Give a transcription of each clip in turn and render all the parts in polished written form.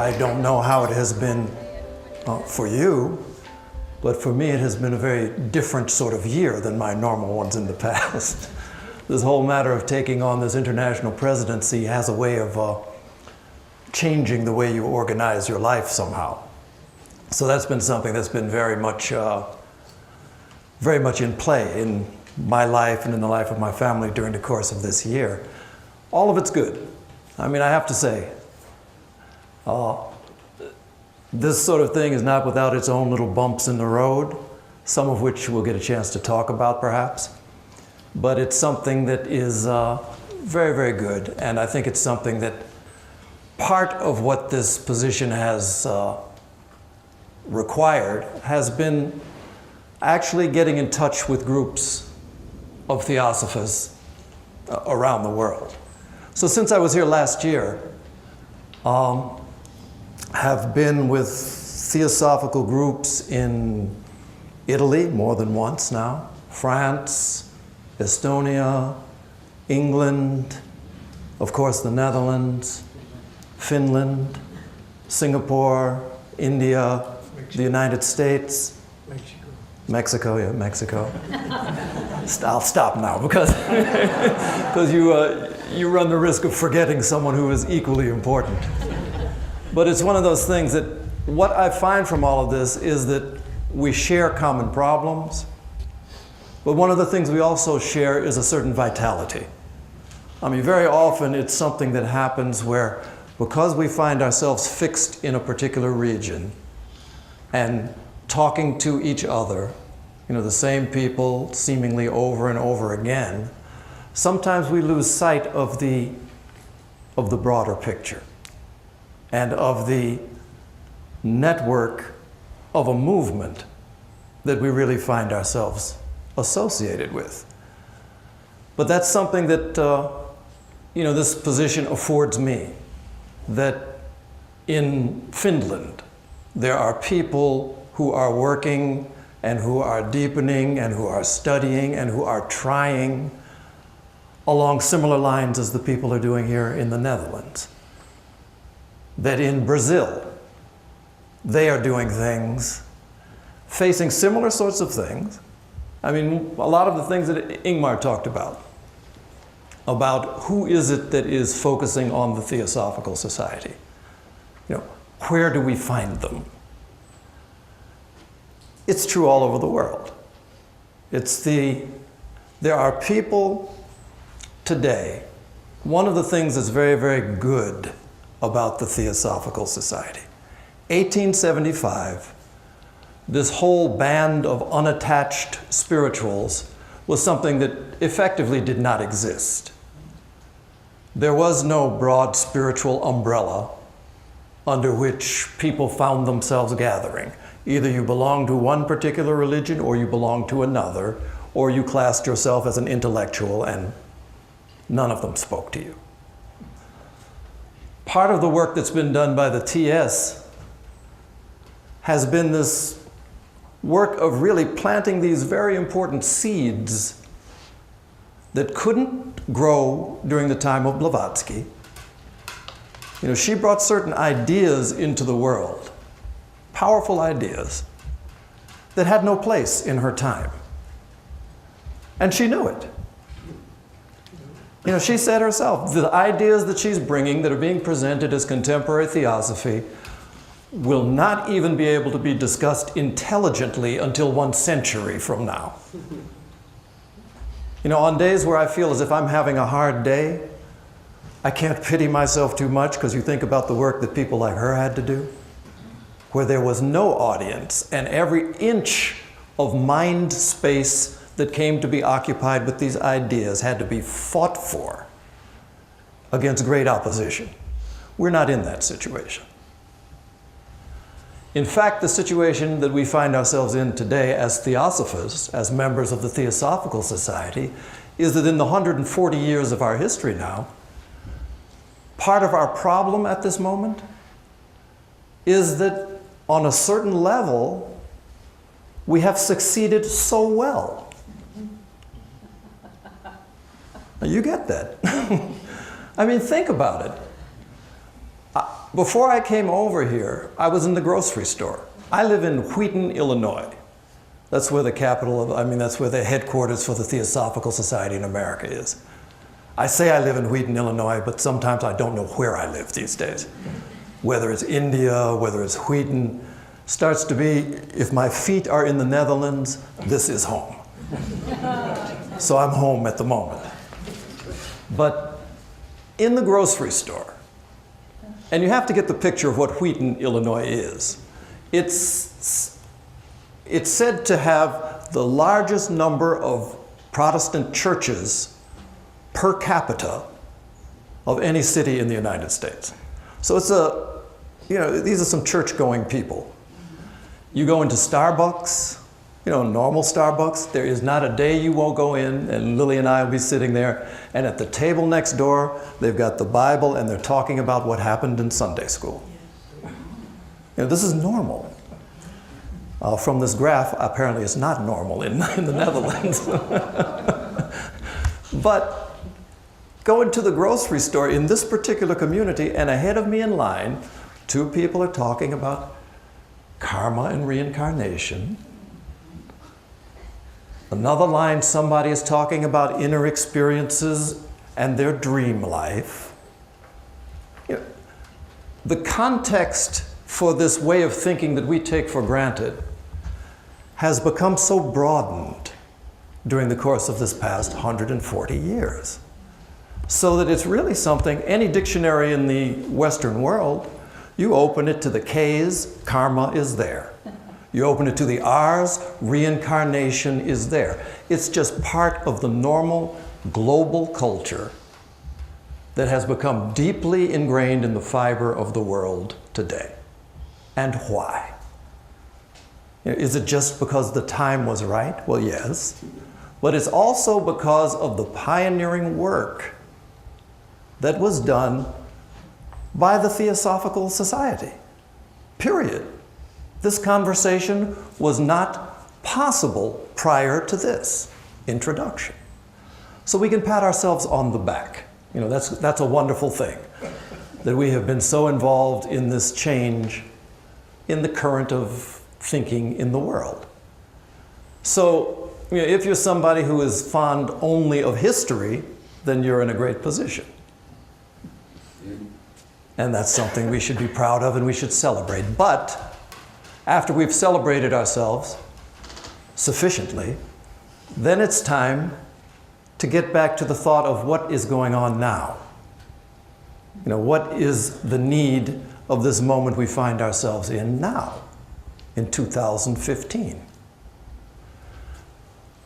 I don't know how it has been for you, but for me it has been a very different sort of year than my normal ones in the past. This whole matter of taking on this international presidency has a way of changing the way you organize your life somehow. So that's been something that's been very much in play in my life and in the life of my family during the course of this year. All of it's good. I mean, I have to say, this sort of thing is not without its own little bumps in the road, some of which we'll get a chance to talk about perhaps. But it's something that is very, very good. And I think it's something that part of what this position has required has been actually getting in touch with groups of Theosophists around the world. So since I was here last year, have been with Theosophical groups in Italy more than once now, France, Estonia, England, of course the Netherlands, Finland, Singapore, India, the United States, Mexico, yeah, Mexico. I'll stop now because you run the risk of forgetting someone who is equally important. But it's one of those things that what I find from all of this is that we share common problems, but one of the things we also share is a certain vitality. I mean, very often it's something that happens where, because we find ourselves fixed in a particular region and talking to each other, the same people seemingly over and over again, sometimes we lose sight of the broader picture and of the network of a movement that we really find ourselves associated with. But that's something that this position affords me, that in Finland there are people who are working and who are deepening and who are studying and who are trying along similar lines as the people are doing here in the Netherlands. That in Brazil, they are doing things, facing similar sorts of things. I mean, a lot of the things that Ingmar talked about who is it that is focusing on the Theosophical Society. Where do we find them? It's true all over the world. There are people today, one of the things that's very, very good about the Theosophical Society. 1875, this whole band of unattached spirituals was something that effectively did not exist. There was no broad spiritual umbrella under which people found themselves gathering. Either you belonged to one particular religion or you belonged to another, or you classed yourself as an intellectual and none of them spoke to you. Part of the work that's been done by the TS has been this work of really planting these very important seeds that couldn't grow during the time of Blavatsky. She brought certain ideas into the world, powerful ideas, that had no place in her time. And she knew it. She said herself, the ideas that she's bringing that are being presented as contemporary theosophy will not even be able to be discussed intelligently until 1 century from now. On days where I feel as if I'm having a hard day, I can't pity myself too much because you think about the work that people like her had to do, where there was no audience and every inch of mind space that came to be occupied with these ideas had to be fought for against great opposition. We're not in that situation. In fact, the situation that we find ourselves in today as Theosophists, as members of the Theosophical Society, is that in the 140 years of our history now, part of our problem at this moment is that on a certain level, we have succeeded so well. Now, you get that. I mean, think about it. Before I came over here, I was in the grocery store. I live in Wheaton, Illinois. That's where the that's where the headquarters for the Theosophical Society in America is. I say I live in Wheaton, Illinois, but sometimes I don't know where I live these days. Whether it's India, whether it's Wheaton, starts to be, if my feet are in the Netherlands, this is home. So I'm home at the moment. But in the grocery store, and you have to get the picture of what Wheaton, Illinois is. It's said to have the largest number of Protestant churches per capita of any city in the United States. So it's these are some church-going people. You go into Starbucks, normal Starbucks, there is not a day you won't go in, and Lily and I will be sitting there, and at the table next door, they've got the Bible, and they're talking about what happened in Sunday school. This is normal. From this graph, apparently it's not normal in the Netherlands. But go into the grocery store in this particular community, and ahead of me in line, two people are talking about karma and reincarnation. Another line, somebody is talking about inner experiences and their dream life. The context for this way of thinking that we take for granted has become so broadened during the course of this past 140 years. So that it's really something, any dictionary in the Western world, you open it to the K's, karma is there. You open it to the R's, reincarnation is there. It's just part of the normal global culture that has become deeply ingrained in the fiber of the world today. And why? Is it just because the time was right? Well, yes. But it's also because of the pioneering work that was done by the Theosophical Society. Period. This conversation was not possible prior to this introduction. So we can pat ourselves on the back. That's a wonderful thing, that we have been so involved in this change in the current of thinking in the world. So if you're somebody who is fond only of history, then you're in a great position. And that's something we should be proud of and we should celebrate. But after we've celebrated ourselves sufficiently, then it's time to get back to the thought of what is going on now. What is the need of this moment we find ourselves in now, in 2015?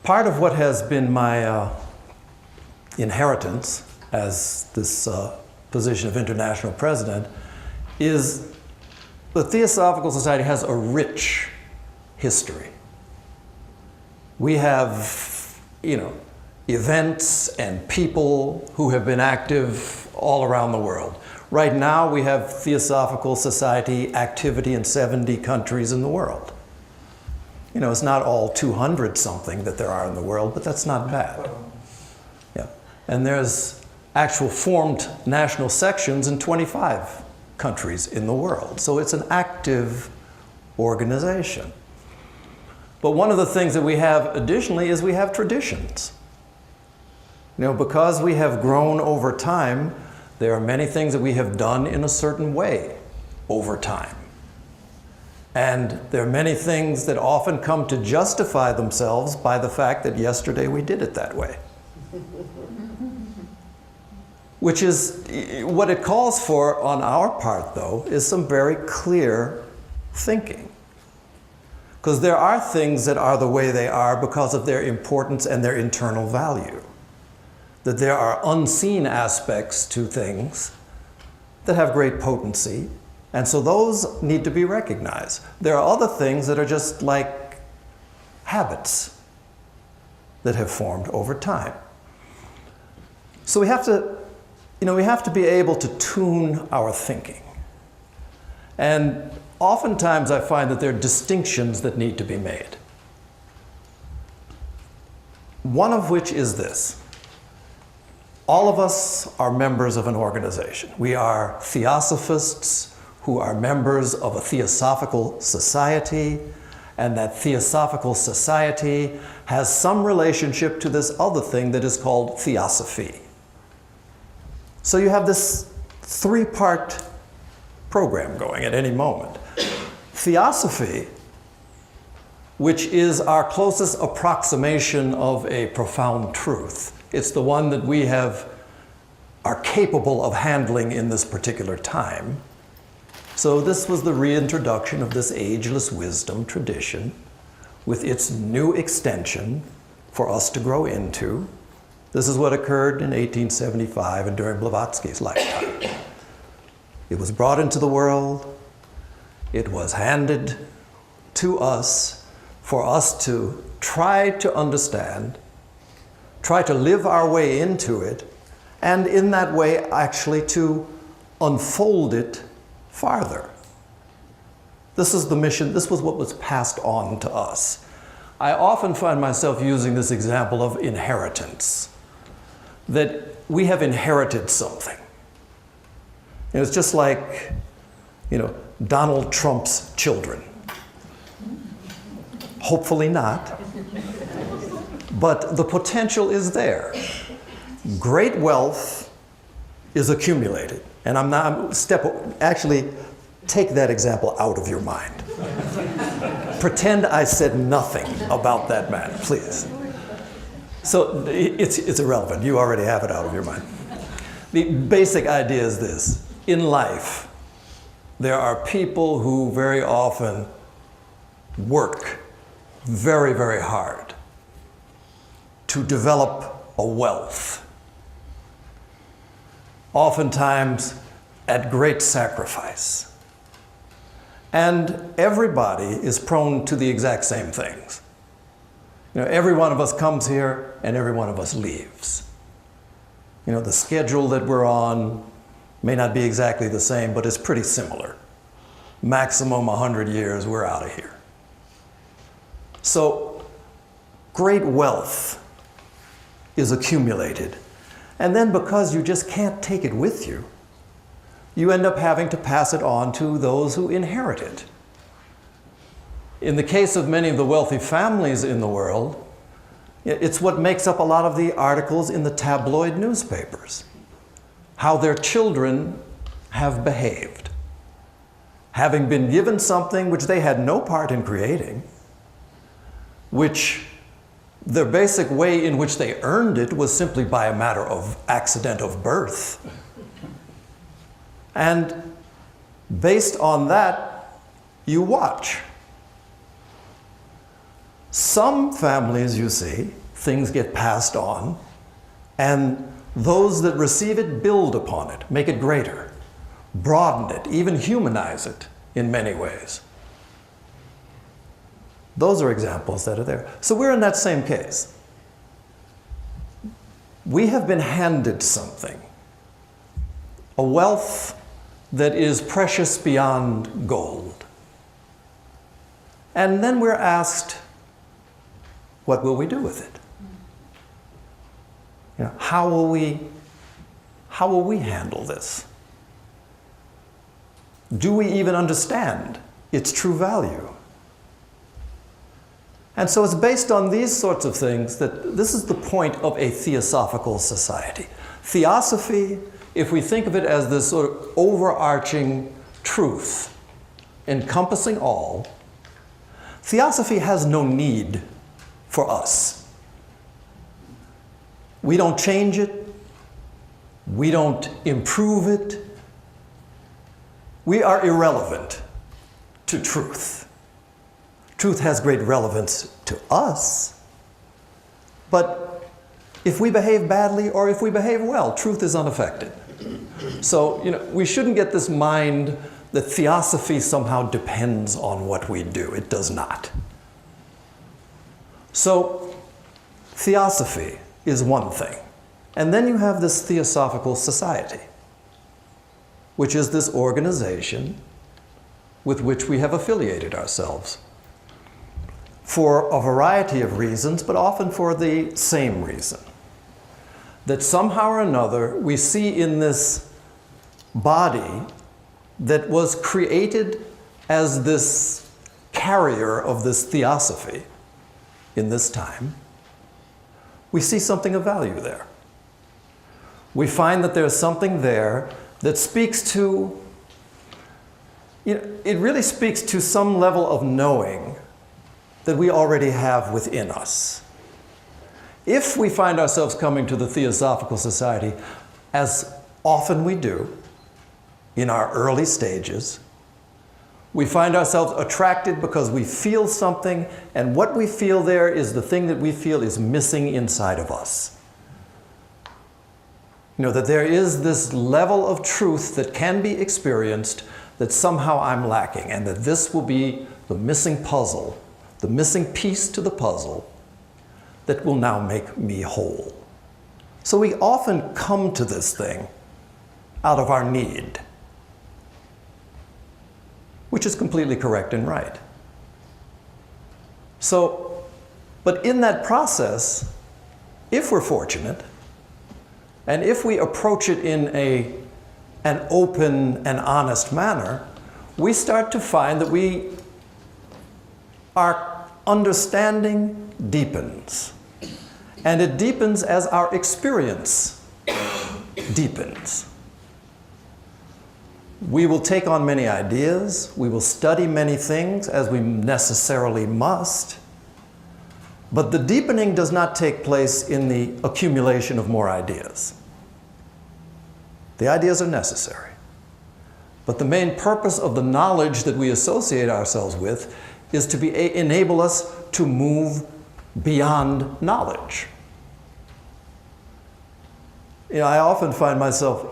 Part of what has been my inheritance as this position of international president is the Theosophical Society has a rich history. We have, events and people who have been active all around the world. Right now, we have Theosophical Society activity in 70 countries in the world. It's not all 200 something that there are in the world, but that's not bad. Yeah. And there's actual formed national sections in 25 countries in the world. So it's an active organization. But one of the things that we have additionally is we have traditions. Because we have grown over time, there are many things that we have done in a certain way over time. And there are many things that often come to justify themselves by the fact that yesterday we did it that way. Which is, what it calls for on our part, though, is some very clear thinking. Because there are things that are the way they are because of their importance and their internal value. That there are unseen aspects to things that have great potency, and so those need to be recognized. There are other things that are just like habits that have formed over time. So we have to be able to tune our thinking. And oftentimes I find that there are distinctions that need to be made. One of which is this. All of us are members of an organization. We are theosophists, who are members of a Theosophical society, and that Theosophical society has some relationship to this other thing that is called Theosophy. So you have this three-part program going at any moment. Theosophy, which is our closest approximation of a profound truth. It's the one that we are capable of handling in this particular time. So this was the reintroduction of this ageless wisdom tradition with its new extension for us to grow into. This is what occurred in 1875 and during Blavatsky's lifetime. It was brought into the world. It was handed to us for us to try to understand, try to live our way into it, and in that way actually to unfold it farther. This is the mission. This was what was passed on to us. I often find myself using this example of inheritance, that we have inherited something. It's just like, Donald Trump's children. Hopefully not. But the potential is there. Great wealth is accumulated. And actually, take that example out of your mind. Pretend I said nothing about that matter, please. So it's irrelevant. You already have it out of your mind. The basic idea is this. In life, there are people who very often work very, very hard to develop a wealth, oftentimes at great sacrifice. And everybody is prone to the exact same things. Every one of us comes here and every one of us leaves. The schedule that we're on may not be exactly the same, but it's pretty similar. Maximum 100 years, we're out of here. So great wealth is accumulated. And then because you just can't take it with you, you end up having to pass it on to those who inherit it. In the case of many of the wealthy families in the world, it's what makes up a lot of the articles in the tabloid newspapers. How their children have behaved. Having been given something which they had no part in creating, which the basic way in which they earned it was simply by a matter of accident of birth. And based on that, you watch. Some families, you see, things get passed on, and those that receive it build upon it, make it greater, broaden it, even humanize it in many ways. Those are examples that are there. So we're in that same case. We have been handed something, a wealth that is precious beyond gold. And then we're asked, what will we do with it? How will we handle this? Do we even understand its true value? And so it's based on these sorts of things that this is the point of a theosophical society. Theosophy, if we think of it as this sort of overarching truth, encompassing all, theosophy has no need for us. We don't change it. We don't improve it. We are irrelevant to truth. Truth has great relevance to us, but if we behave badly or if we behave well, truth is unaffected. So, we shouldn't get this mind that theosophy somehow depends on what we do. It does not. So, theosophy is one thing. And then you have this Theosophical society, which is this organization with which we have affiliated ourselves for a variety of reasons, but often for the same reason. That somehow or another we see in this body that was created as this carrier of this theosophy in this time, we see something of value there. We find that there's something there that speaks to, it really speaks to some level of knowing that we already have within us. If we find ourselves coming to the Theosophical Society, as often we do in our early stages, we find ourselves attracted because we feel something, and what we feel there is the thing that we feel is missing inside of us. That there is this level of truth that can be experienced that somehow I'm lacking, and that this will be the missing puzzle, the missing piece to the puzzle that will now make me whole. So we often come to this thing out of our need, which is completely correct and right. So, but in that process, if we're fortunate, and if we approach it in an open and honest manner, we start to find that our understanding deepens. And it deepens as our experience deepens. We will take on many ideas, we will study many things as we necessarily must, but the deepening does not take place in the accumulation of more ideas. The ideas are necessary. But the main purpose of the knowledge that we associate ourselves with is to enable us to move beyond knowledge. I often find myself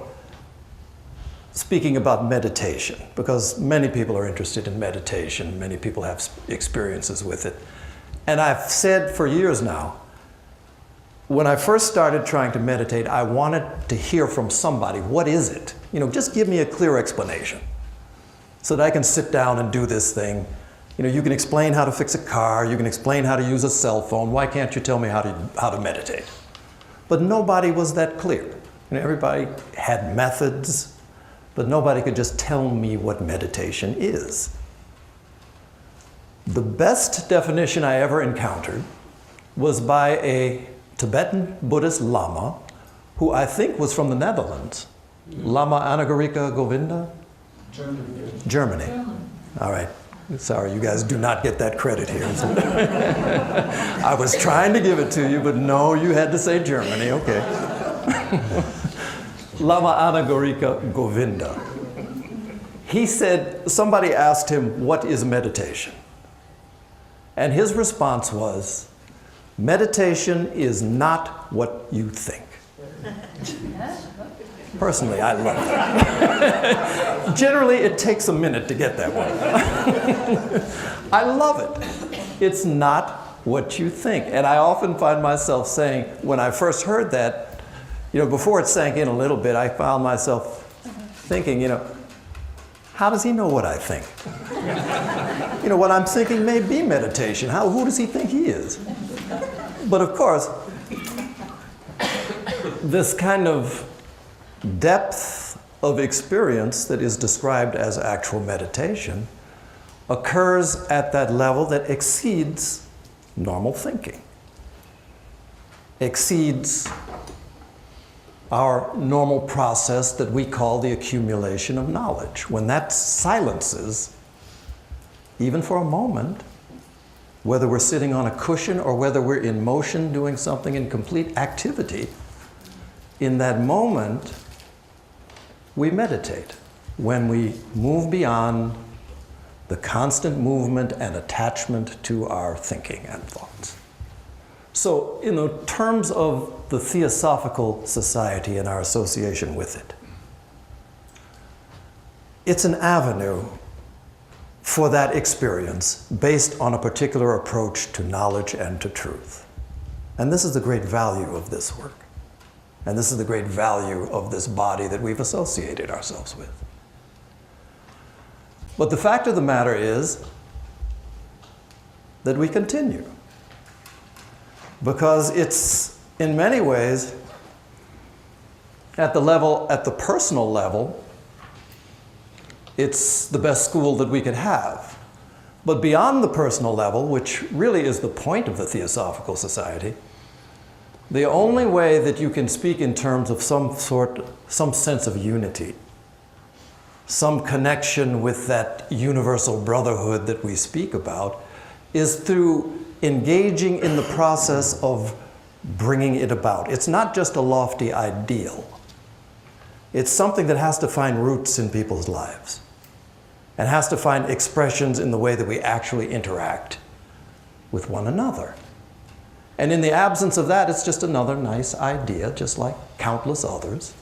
speaking about meditation, because many people are interested in meditation, many people have experiences with it. And I've said for years now, when I first started trying to meditate, I wanted to hear from somebody, what is it? Just give me a clear explanation so that I can sit down and do this thing. You can explain how to fix a car, you can explain how to use a cell phone, why can't you tell me how to meditate? But nobody was that clear. Everybody had methods, but nobody could just tell me what meditation is. The best definition I ever encountered was by a Tibetan Buddhist Lama, who I think was from the Netherlands. Lama Anagarika Govinda? Germany. All right. Sorry, you guys do not get that credit here. I was trying to give it to you, but no, you had to say Germany. Okay. Lama Anagarika Govinda. He said, somebody asked him, what is meditation? And his response was, meditation is not what you think. Personally, I love that. Generally, it takes a minute to get that one. I love it. It's not what you think. And I often find myself saying, when I first heard that, before it sank in a little bit, I found myself thinking, how does he know what I think? What I'm thinking may be meditation. Who does he think he is? But of course, this kind of depth of experience that is described as actual meditation occurs at that level that exceeds normal thinking, exceeds our normal process that we call the accumulation of knowledge. When that silences, even for a moment, whether we're sitting on a cushion or whether we're in motion doing something in complete activity, in that moment, we meditate. When we move beyond the constant movement and attachment to our thinking and thoughts. So, in the terms of the Theosophical Society and our association with it, it's an avenue for that experience based on a particular approach to knowledge and to truth. And this is the great value of this work. And this is the great value of this body that we've associated ourselves with. But the fact of the matter is that we continue. Because it's, in many ways, at the personal level, it's the best school that we could have. But beyond the personal level, which really is the point of the Theosophical Society, the only way that you can speak in terms of some sense of unity, some connection with that universal brotherhood that we speak about, is through engaging in the process of bringing it about. It's not just a lofty ideal. It's something that has to find roots in people's lives and has to find expressions in the way that we actually interact with one another. And in the absence of that, it's just another nice idea, just like countless others,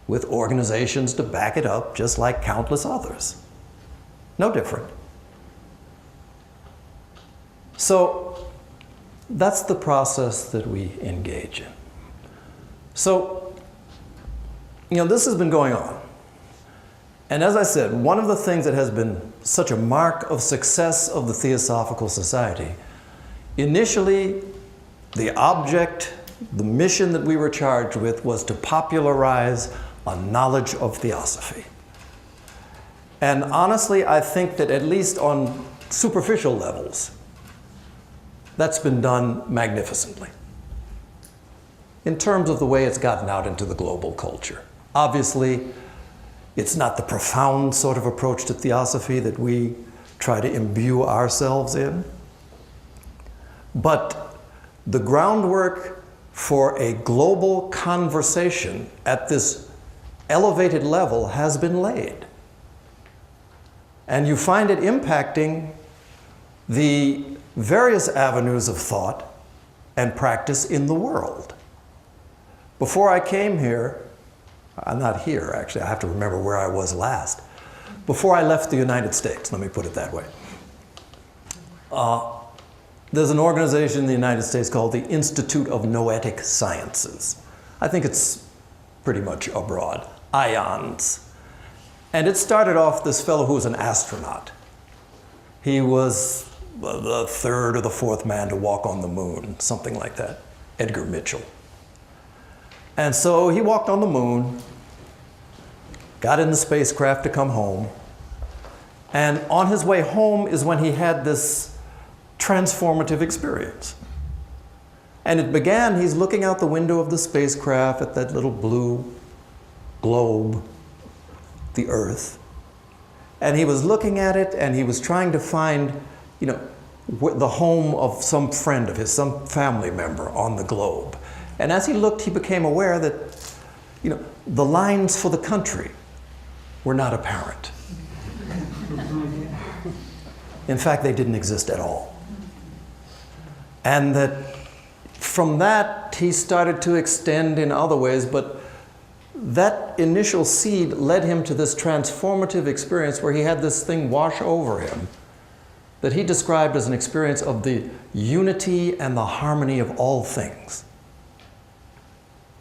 with organizations to back it up, just like countless others. No different. So that's the process that we engage in. So, this has been going on. And as I said, one of the things that has been such a mark of success of the Theosophical Society, initially, the object, the mission that we were charged with was to popularize a knowledge of theosophy. And honestly, I think that at least on superficial levels, that's been done magnificently in terms of the way it's gotten out into the global culture. Obviously, it's not the profound sort of approach to theosophy that we try to imbue ourselves in. But the groundwork for a global conversation at this elevated level has been laid. And you find it impacting the various avenues of thought and practice in the world. Before I came here, I'm not here actually, I have to remember where I was last. Before I left the United States, let me put it that way. There's an organization in the United States called the Institute of Noetic Sciences. I think it's pretty much abroad, IONS. And it started off this fellow who was an astronaut. He was the third or the fourth man to walk on the moon, something like that, Edgar Mitchell. And so he walked on the moon, got in the spacecraft to come home, and on his way home is when he had this transformative experience. And it began, he's looking out the window of the spacecraft at that little blue globe, the Earth, and he was looking at it and he was trying to find, the home of some friend of his, some family member on the globe. And as he looked, he became aware that, the lines for the country were not apparent. In fact, they didn't exist at all. And that from that, he started to extend in other ways, but that initial seed led him to this transformative experience where he had this thing wash over him that he described as an experience of the unity and the harmony of all things.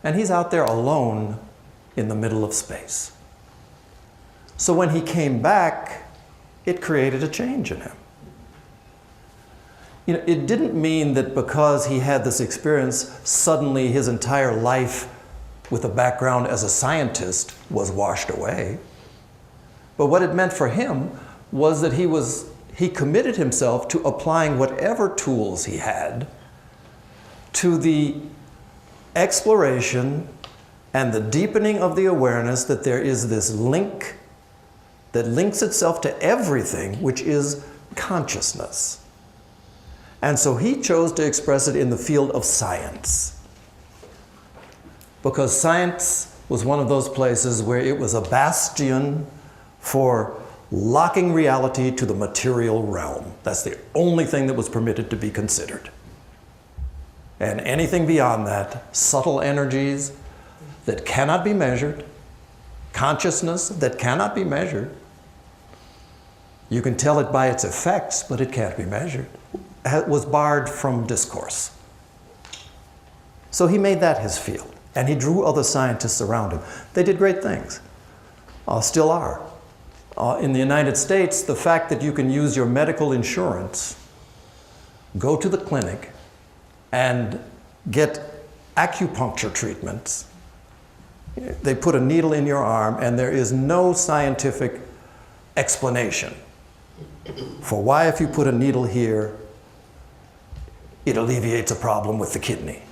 And he's out there alone in the middle of space. So when he came back, it created a change in him. It didn't mean that because he had this experience, suddenly his entire life with a background as a scientist was washed away. But what it meant for him was that he committed himself to applying whatever tools he had to the exploration and the deepening of the awareness that there is this link that links itself to everything, which is consciousness. And so he chose to express it in the field of science, because science was one of those places where it was a bastion for locking reality to the material realm. That's the only thing that was permitted to be considered. And anything beyond that, subtle energies that cannot be measured, consciousness that cannot be measured, you can tell it by its effects, but it can't be measured, was barred from discourse. So he made that his field, and he drew other scientists around him. They did great things, still are. In the United States, the fact that you can use your medical insurance, go to the clinic, and get acupuncture treatments They put a needle in your arm, and there is no scientific explanation for why, if you put a needle here, it alleviates a problem with the kidney.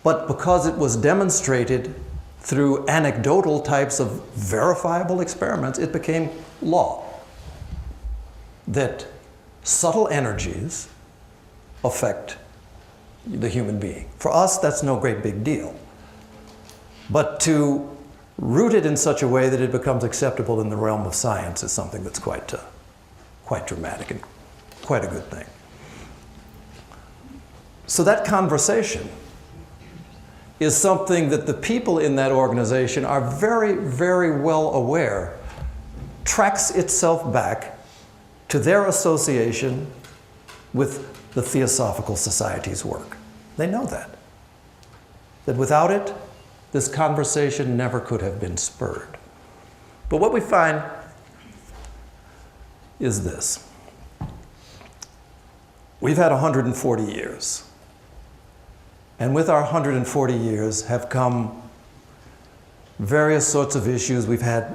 But because it was demonstrated through anecdotal types of verifiable experiments, it became law that subtle energies affect the human being. For us, that's no great big deal. But to root it in such a way that it becomes acceptable in the realm of science is something that's quite dramatic and quite a good thing. So that conversation is something that the people in that organization are very, very well aware tracks itself back to their association with the Theosophical Society's work. They know that without it, this conversation never could have been spurred. But what we find is this. We've had 140 years. And with our 140 years have come various sorts of issues. We've had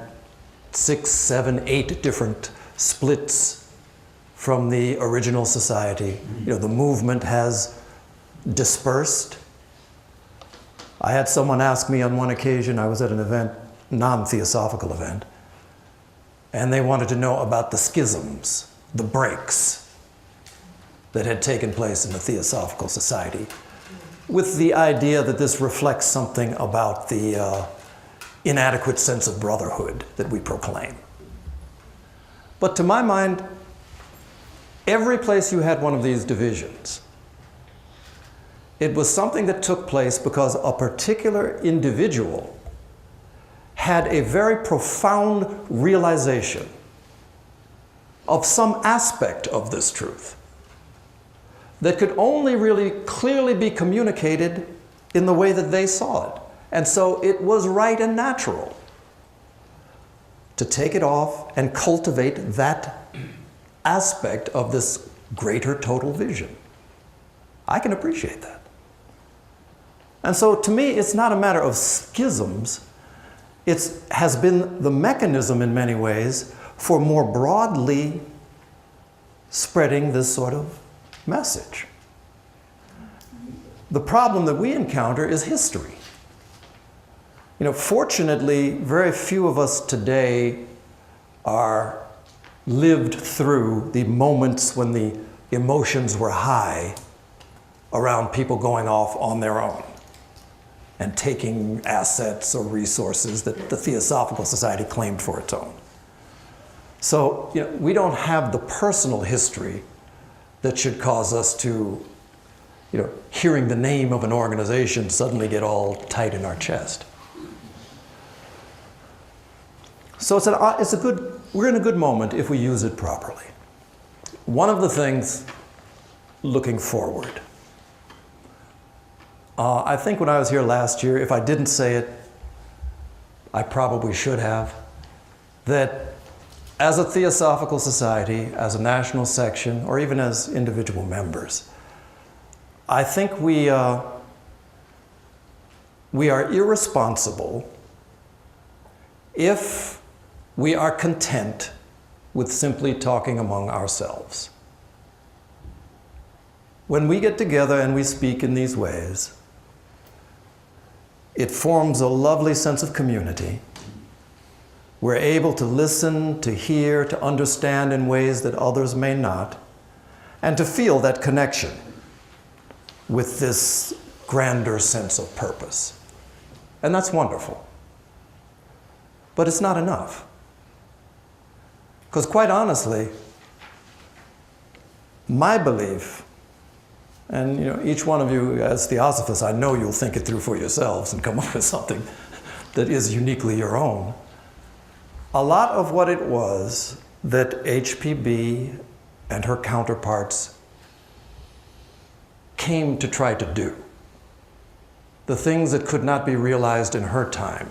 6, 7, 8 different splits from the original society. The movement has dispersed. I had someone ask me on one occasion, I was at an event, non-theosophical event, and they wanted to know about the schisms, the breaks that had taken place in the Theosophical Society, with the idea that this reflects something about the inadequate sense of brotherhood that we proclaim. But to my mind, every place you had one of these divisions, it was something that took place because a particular individual had a very profound realization of some aspect of this truth that could only really clearly be communicated in the way that they saw it. And so it was right and natural to take it off and cultivate that aspect of this greater total vision. I can appreciate that. And so to me, it's not a matter of schisms. It has been the mechanism in many ways for more broadly spreading this sort of message. The problem that we encounter is history. Fortunately, very few of us today are lived through the moments when the emotions were high around people going off on their own and taking assets or resources that the Theosophical Society claimed for its own. So, we don't have the personal history that should cause us to, hearing the name of an organization suddenly get all tight in our chest. So we're in a good moment if we use it properly. One of the things looking forward, I think when I was here last year, if I didn't say it, I probably should have, that as a Theosophical Society, as a national section, or even as individual members, I think we are irresponsible if we are content with simply talking among ourselves. When we get together and we speak in these ways, it forms a lovely sense of community. We're able to listen, to hear, to understand in ways that others may not, and to feel that connection with this grander sense of purpose. And that's wonderful. But it's not enough. Because quite honestly, my belief, and each one of you as Theosophists, I know you'll think it through for yourselves and come up with something that is uniquely your own. A lot of what it was that HPB and her counterparts came to try to do, the things that could not be realized in her time,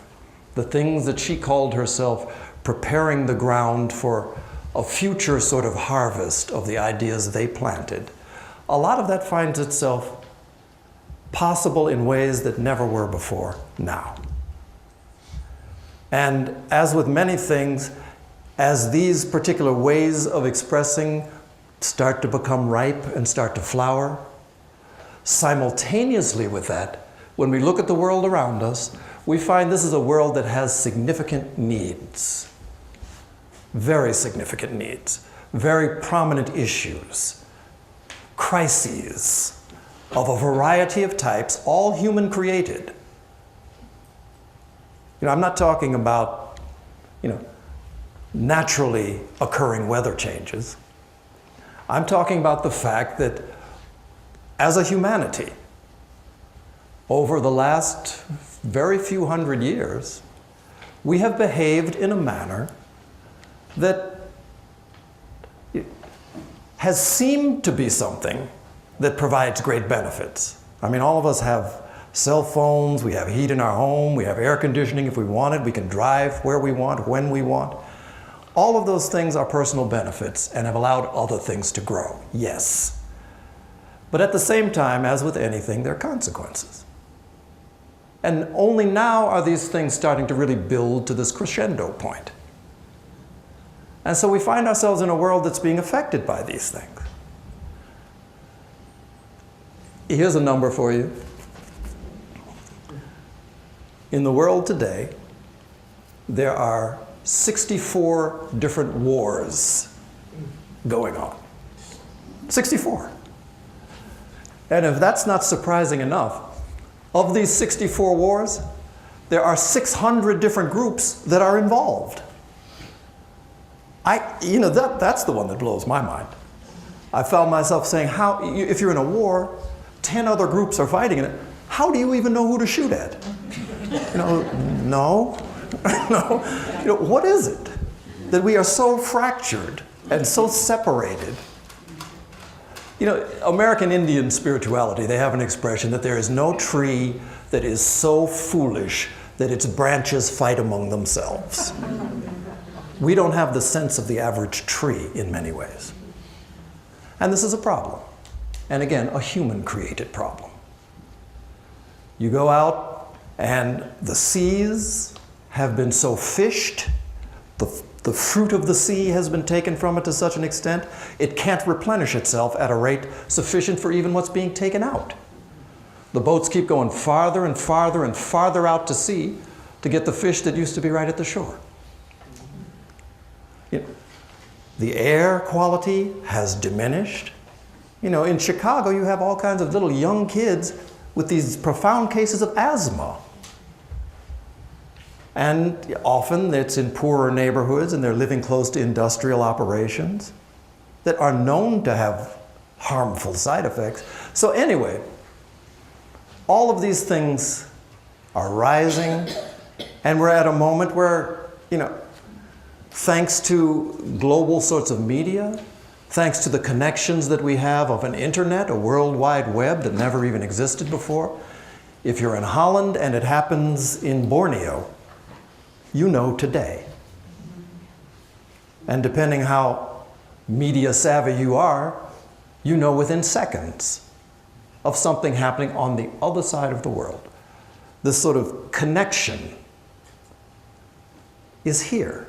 the things that she called herself preparing the ground for a future sort of harvest of the ideas they planted, a lot of that finds itself possible in ways that never were before now. And as with many things, as these particular ways of expressing start to become ripe and start to flower, simultaneously with that, when we look at the world around us, we find this is a world that has significant needs, very significant needs, very prominent issues, crises of a variety of types, all human created. I'm not talking about, naturally occurring weather changes. I'm talking about the fact that as a humanity, over the last very few hundred years, we have behaved in a manner that has seemed to be something that provides great benefits. I mean, all of us have cell phones, we have heat in our home, we have air conditioning if we want it, we can drive where we want, when we want. All of those things are personal benefits and have allowed other things to grow, yes. But at the same time, as with anything, there are consequences. And only now are these things starting to really build to this crescendo point. And so we find ourselves in a world that's being affected by these things. Here's a number for you. In the world today, there are 64 different wars going on. 64. And if that's not surprising enough, of these 64 wars, there are 600 different groups that are involved. That's the one that blows my mind. I found myself saying, if you're in a war, 10 other groups are fighting in it, how do you even know who to shoot at? No. What is it that we are so fractured and so separated? American Indian spirituality, they have an expression that there is no tree that is so foolish that its branches fight among themselves. We don't have the sense of the average tree in many ways. And this is a problem. And again, a human-created problem. You go out and the seas have been so fished, the fruit of the sea has been taken from it to such an extent, it can't replenish itself at a rate sufficient for even what's being taken out. The boats keep going farther and farther and farther out to sea to get the fish that used to be right at the shore. The air quality has diminished. In Chicago, you have all kinds of little young kids with these profound cases of asthma. And often it's in poorer neighborhoods and they're living close to industrial operations that are known to have harmful side effects. So anyway, all of these things are rising, and we're at a moment where, thanks to global sorts of media, thanks to the connections that we have of an internet, a world wide web that never even existed before, if you're in Holland and it happens in Borneo, you know today. And depending how media savvy you are, you know within seconds of something happening on the other side of the world. This sort of connection is here.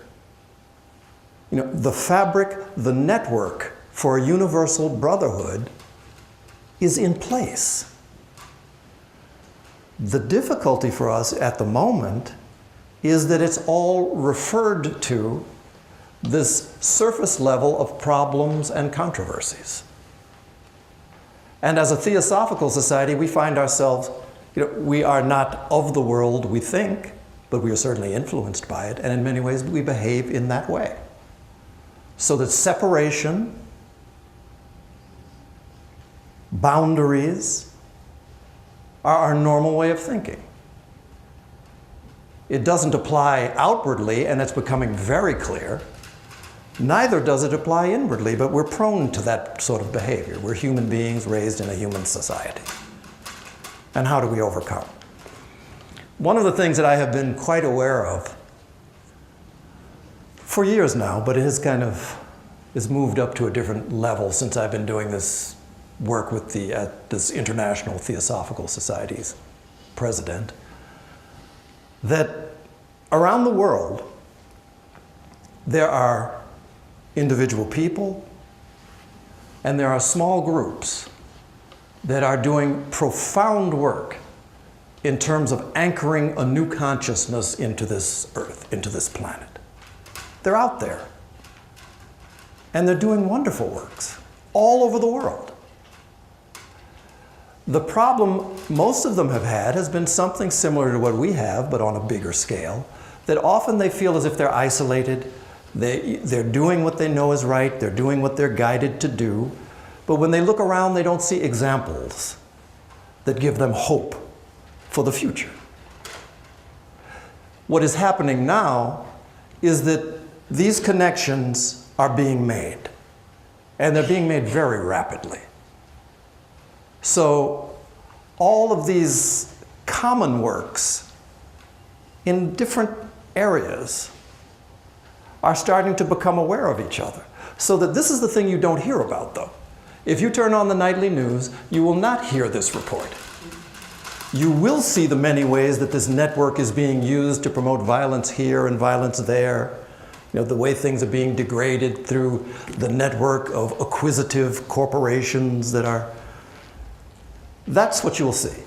The fabric, the network for a universal brotherhood is in place. The difficulty for us at the moment is that it's all referred to this surface level of problems and controversies. And as a Theosophical society, we find ourselves, we are not of the world, we think, but we are certainly influenced by it, and in many ways we behave in that way. So that separation, boundaries, are our normal way of thinking. It doesn't apply outwardly, and it's becoming very clear. Neither does it apply inwardly, but we're prone to that sort of behavior. We're human beings raised in a human society. And how do we overcome? One of the things that I have been quite aware of for years now, but it has moved up to a different level since I've been doing this work with this International Theosophical Society's president, that Around the world, there are individual people and there are small groups that are doing profound work in terms of anchoring a new consciousness into this earth, into this planet. They're out there. And they're doing wonderful works all over the world. The problem most of them have had has been something similar to what we have, but on a bigger scale, that often they feel as if they're isolated. They're doing what they know is right. They're doing what they're guided to do. But when they look around, they don't see examples that give them hope for the future. What is happening now is that these connections are being made, and they're being made very rapidly. So all of these common works in different areas are starting to become aware of each other. So that this is the thing you don't hear about, though. If you turn on the nightly news, you will not hear this report. You will see the many ways that this network is being used to promote violence here and violence there. You know, the way things are being degraded through the network of acquisitive corporations that are... That's what you'll see.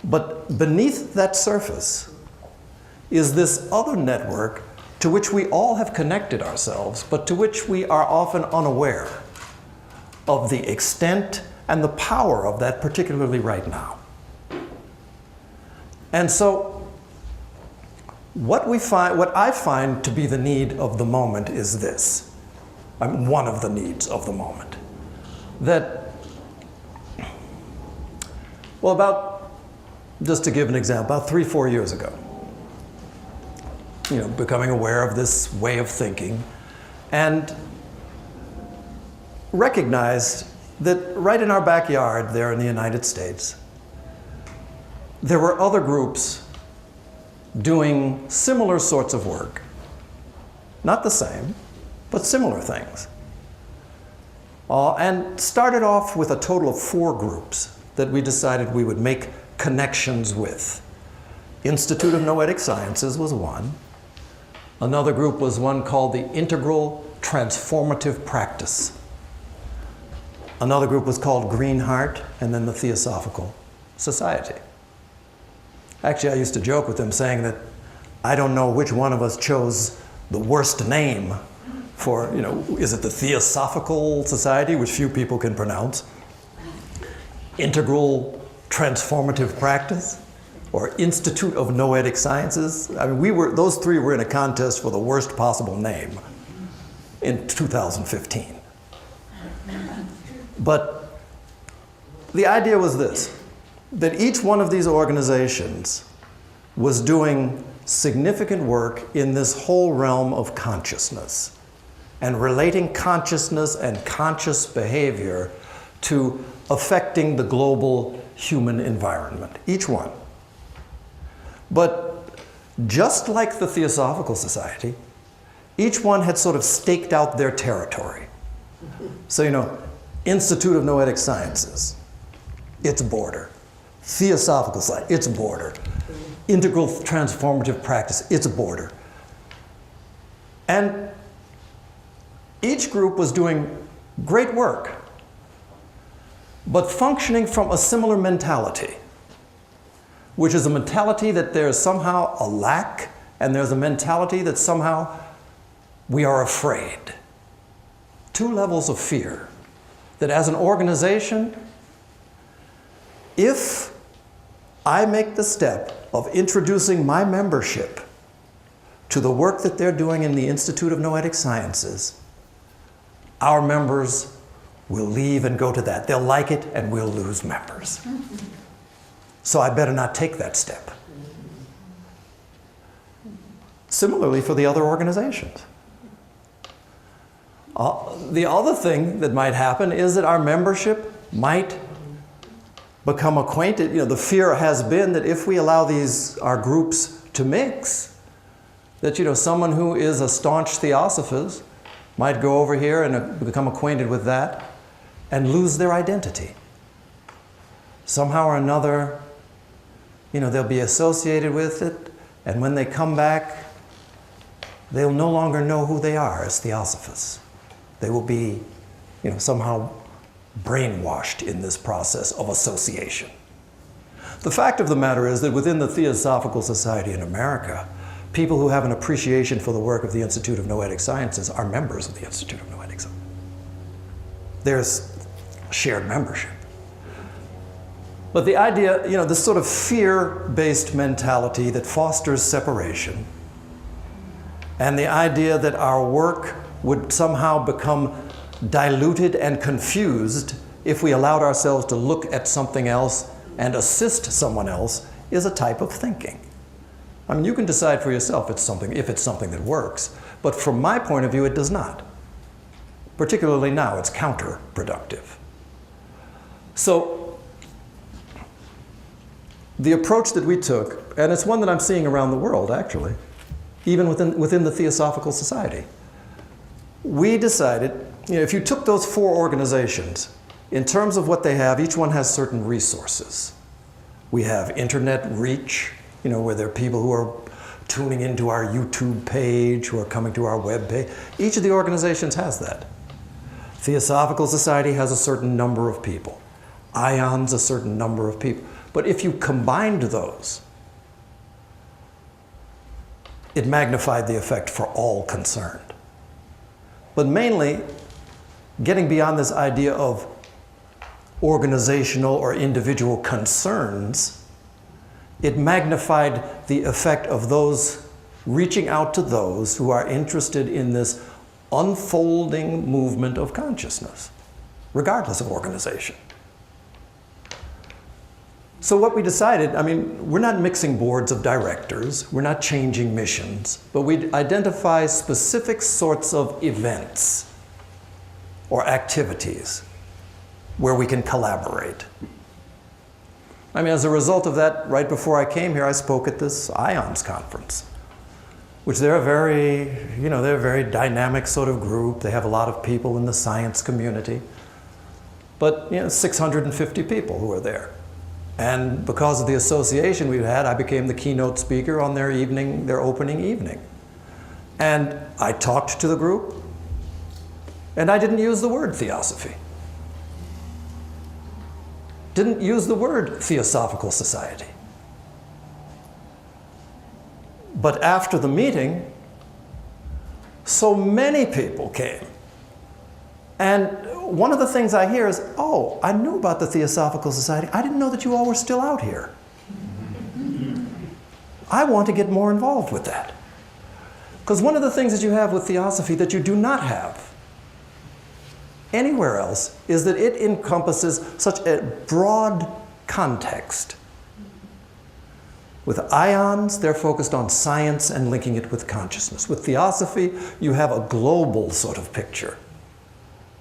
But beneath that surface is this other network to which we all have connected ourselves, but to which we are often unaware of the extent and the power of that, particularly right now. And so what I find to be the need of the moment is this. One of the needs of the moment. That, well, just to give an example, about 3-4 years ago, becoming aware of this way of thinking, and recognized that right in our backyard there in the United States, there were other groups doing similar sorts of work. Not the same, but similar things. And started off with a total of 4 groups that we decided we would make connections with. Institute of Noetic Sciences was one. Another group was one called the Integral Transformative Practice. Another group was called Green Heart, and then the Theosophical Society. Actually, I used to joke with them saying that I don't know which one of us chose the worst name for, is it the Theosophical Society, which few people can pronounce? Integral Transformative Practice? Or Institute of Noetic Sciences? I mean, those 3 were in a contest for the worst possible name in 2015. But the idea was this, that each one of these organizations was doing significant work in this whole realm of consciousness and relating consciousness and conscious behavior to affecting the global human environment, each one. But just like the Theosophical Society, each one had sort of staked out their territory. So, Institute of Noetic Sciences, its border. Theosophical Society, its border. Integral Transformative Practice, its border. And each group was doing great work, but functioning from a similar mentality, which is a mentality that there's somehow a lack, and there's a mentality that somehow we are afraid. 2 levels of fear. That as an organization, if I make the step of introducing my membership to the work that they're doing in the Institute of Noetic Sciences, our members will leave and go to that. They'll like it, and we'll lose members. So I better not take that step. Similarly for the other organizations. The other thing that might happen is that our membership might become acquainted. The fear has been that if we allow our groups to mix, that someone who is a staunch theosophist might go over here and become acquainted with that and lose their identity. Somehow or another, they'll be associated with it, And when they come back, they'll no longer know who they are as Theosophists. They will be, somehow brainwashed in this process of association. The fact of the matter is that within the Theosophical Society in America, people who have an appreciation for the work of the Institute of Noetic Sciences are members of the Institute of Noetic Sciences. There's shared membership. But the idea, this sort of fear-based mentality that fosters separation, and the idea that our work would somehow become diluted and confused if we allowed ourselves to look at something else and assist someone else, is a type of thinking. I mean, you can decide for yourself if it's something that works, but from my point of view, it does not. Particularly now, it's counterproductive. So, the approach that we took, and it's one that I'm seeing around the world, actually, even within the Theosophical Society, we decided, if you took those 4 organizations, in terms of what they have, each one has certain resources. We have internet reach, where there are people who are tuning into our YouTube page, who are coming to our web page. Each of the organizations has that. Theosophical Society has a certain number of people. ION's a certain number of people. But if you combined those, it magnified the effect for all concerned. But mainly, getting beyond this idea of organizational or individual concerns, it magnified the effect of those reaching out to those who are interested in this unfolding movement of consciousness, regardless of organization. So what we decided, we're not mixing boards of directors, we're not changing missions, but we identify specific sorts of events or activities where we can collaborate. As a result of that, right before I came here, I spoke at this IONS conference, which they're a very dynamic sort of group. They have a lot of people in the science community, but 650 people who are there. And because of the association we've had, I became the keynote speaker on their opening evening. And I talked to the group, and I didn't use the word theosophy. Didn't use the word Theosophical Society. But after the meeting, so many people came. And one of the things I hear is, oh, I knew about the Theosophical Society. I didn't know that you all were still out here. I want to get more involved with that. Because one of the things that you have with Theosophy that you do not have anywhere else is that it encompasses such a broad context. With IONS, they're focused on science and linking it with consciousness. With Theosophy, you have a global sort of picture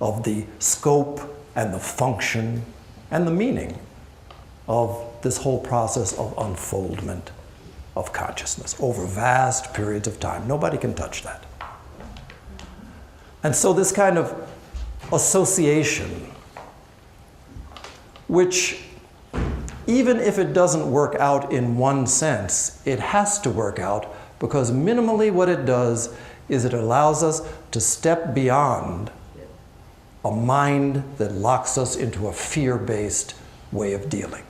of the scope and the function and the meaning of this whole process of unfoldment of consciousness over vast periods of time. Nobody can touch that. And so this kind of association, which even if it doesn't work out in one sense, it has to work out, because minimally what it does is it allows us to step beyond a mind that locks us into a fear-based way of dealing.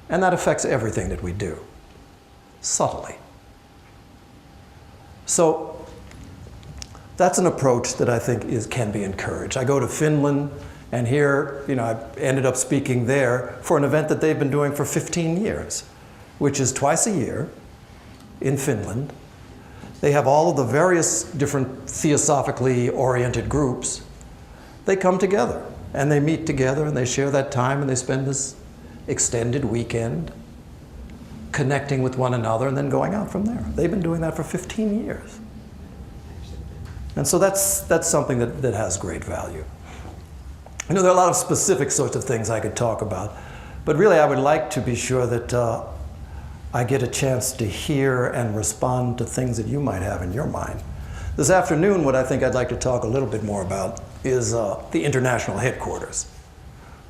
And that affects everything that we do, subtly. So that's an approach that I think can be encouraged. I go to Finland, and here, I ended up speaking there for an event that they've been doing for 15 years, which is twice a year in Finland. They have all of the various different theosophically oriented groups. They come together, and they meet together, and they share that time, and they spend this extended weekend connecting with one another and then going out from there. They've been doing that for 15 years. And so that's something that has great value. There are a lot of specific sorts of things I could talk about, but really I would like to be sure that I get a chance to hear and respond to things that you might have in your mind. This afternoon, what I think I'd like to talk a little bit more about is the international headquarters.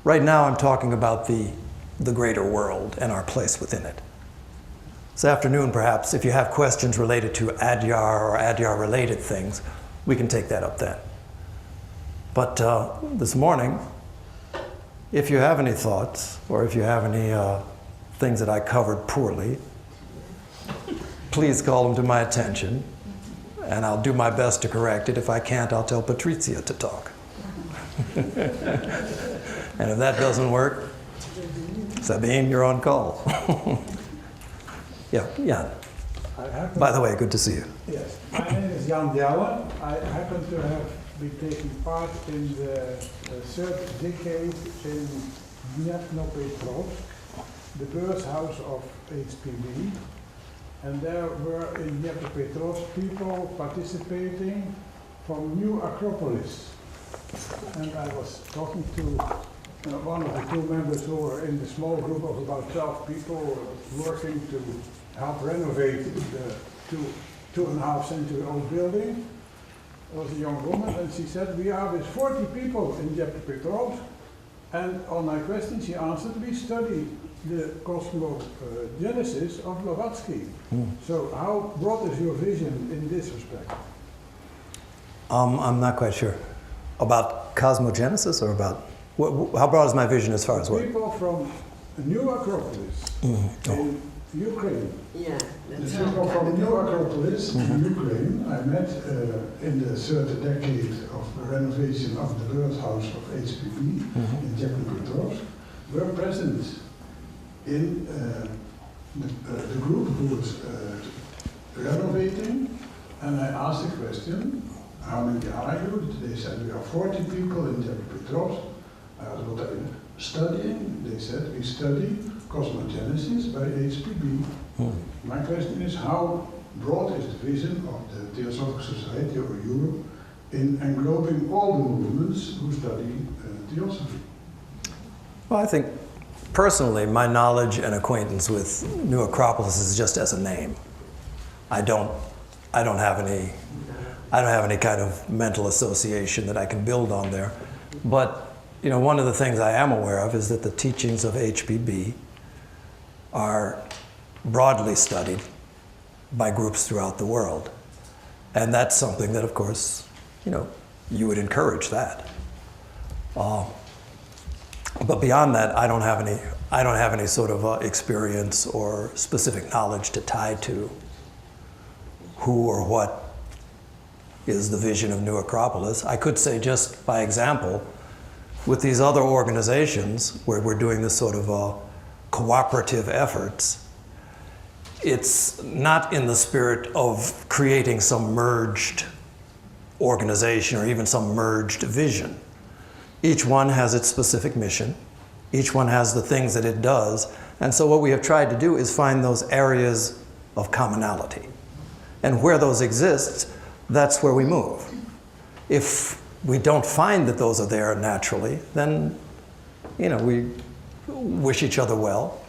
Right now I'm talking about the greater world and our place within it. This afternoon, perhaps, if you have questions related to Adyar or Adyar-related things, we can take that up then. But this morning, if you have any thoughts, or if you have any things that I covered poorly, please call them to my attention, and I'll do my best to correct it. If I can't, I'll tell Patricia to talk. And if that doesn't work, Sabine, you're on call. Yeah, Jan. By the way, good to see you. Yes, my name is Jan Djelle. I happen to have been taking part in the third decade in Dnepropetrovsk, the birth house of HPB. And there were in Dnepropetrovsk people participating from New Acropolis. And I was talking to one of the two members who were in the small group of about 12 people working to help renovate the 2.5 century old building. There was a young woman, and she said, we are with 40 people in Dnepropetrovsk. And on my question, she answered, we study the cosmogenesis of Blavatsky. So how broad is your vision in this respect? I'm not quite sure. About cosmogenesis or about, how broad is my vision as far as what? People from New Acropolis in Ukraine. Yeah, The people from New Acropolis in Ukraine, I met in the third decade of the renovation of the birth house of HPV in Dnepropetrovsk, were present in the group who was renovating, and I asked the question, how many are you? They said, we are 40 people in Dnepropetrovsk. I asked, what are you studying? They said, we study cosmogenesis by HPB. My question is, how broad is the vision of the Theosophical Society or Europe in englobing all the movements who study Theosophy? Well, I think personally, my knowledge and acquaintance with New Acropolis is just as a name. I don't have any kind of mental association that I can build on there. But one of the things I am aware of is that the teachings of HPB are broadly studied by groups throughout the world. And that's something that, of course, you would encourage that. But beyond that, I don't have any sort of experience or specific knowledge to tie to who or what is the vision of New Acropolis. I could say, just by example, with these other organizations where we're doing this sort of cooperative efforts, it's not in the spirit of creating some merged organization or even some merged vision. Each one has its specific mission. Each one has the things that it does. And so what we have tried to do is find those areas of commonality. And where those exist, that's where we move. If we don't find that those are there naturally, then we wish each other well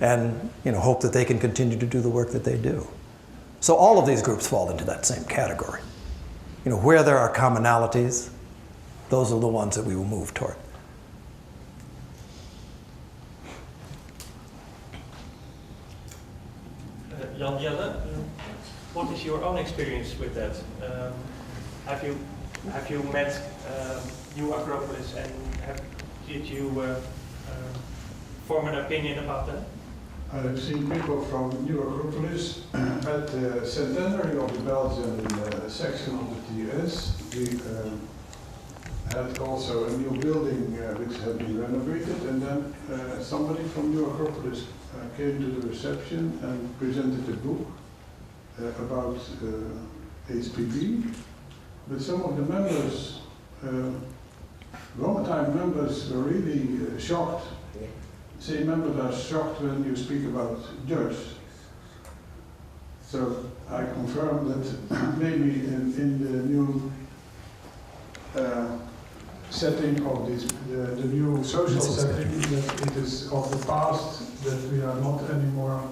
and hope that they can continue to do the work that they do. So all of these groups fall into that same category. Where there are commonalities, those are the ones that we will move toward. Jan Djelle, what is your own experience with that? Have you met New Acropolis, and did you form an opinion about that? I've seen people from New Acropolis at the centenary of the Belgian section of the TS. We had also a new building which had been renovated, and then somebody from New Acropolis came to the reception and presented a book about HPB. But some of the members, long-time members, were really shocked. Say members are shocked when you speak about Dutch. So I confirm that maybe in the new setting of this, the new social setting, that it is of the past, that we are not anymore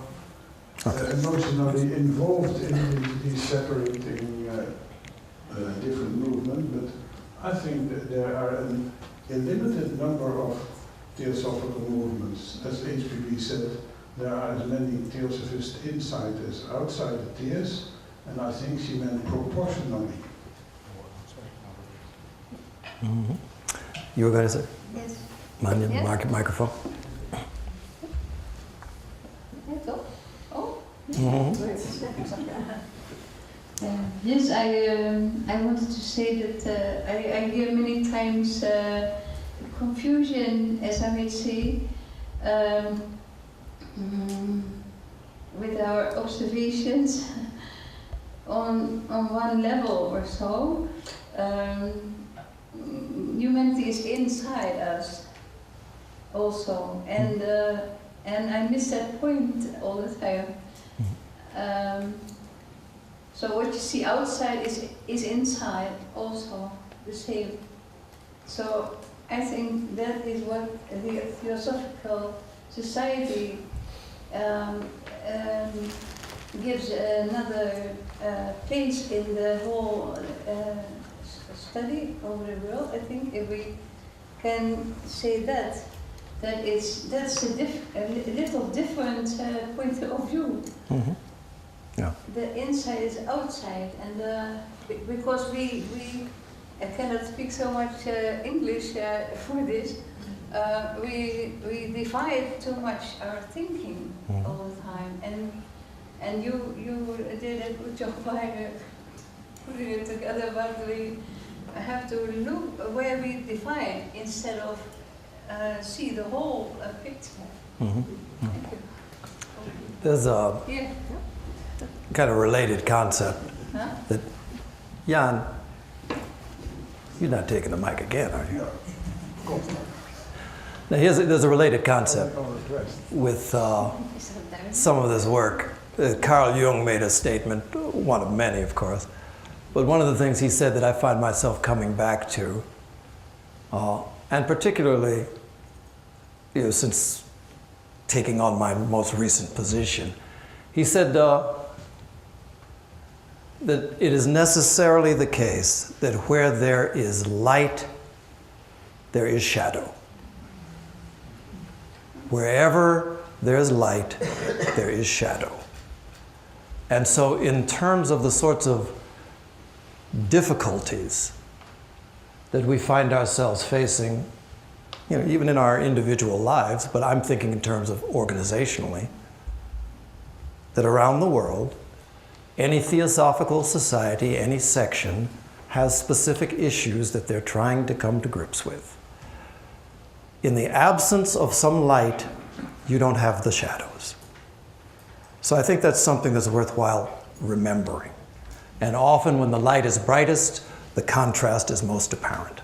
emotionally involved in these separating different movements. But I think that there are a limited number of Theosophical movements. As HPB said, there are as many theosophists inside as outside the theos, and I think she meant proportionally. Mm-hmm. You were going to say? Yes. Yes. Microphone. Oh. Mm-hmm. Yes, I wanted to say that I hear many times confusion, as I may say, with our observations on one level or so. Humanity is inside us also, and I miss that point all the time. So what you see outside is inside also the same. So I think that is what the Theosophical Society gives another place in the whole study over the world. I think if we can say that that's a little different point of view. Mm-hmm. Yeah. The inside is outside, and because we I cannot speak so much English for this. We divide too much our thinking all the time, and you did a good job by putting it together. But we have to look where we divide instead of see the whole picture. Mm-hmm. Thank you. There's a kind of related concept that, Jan, you're not taking the mic again, are you? Now, there's a related concept with some of this work. Carl Jung made a statement, one of many, of course, but one of the things he said that I find myself coming back to, and particularly, since taking on my most recent position, he said that it is necessarily the case that where there is light, there is shadow. Wherever there's light, there is shadow. And so in terms of the sorts of difficulties that we find ourselves facing, even in our individual lives, but I'm thinking in terms of organizationally, that around the world, any theosophical society, any section, has specific issues that they're trying to come to grips with. In the absence of some light, you don't have the shadows. So I think that's something that's worthwhile remembering. And often when the light is brightest, the contrast is most apparent.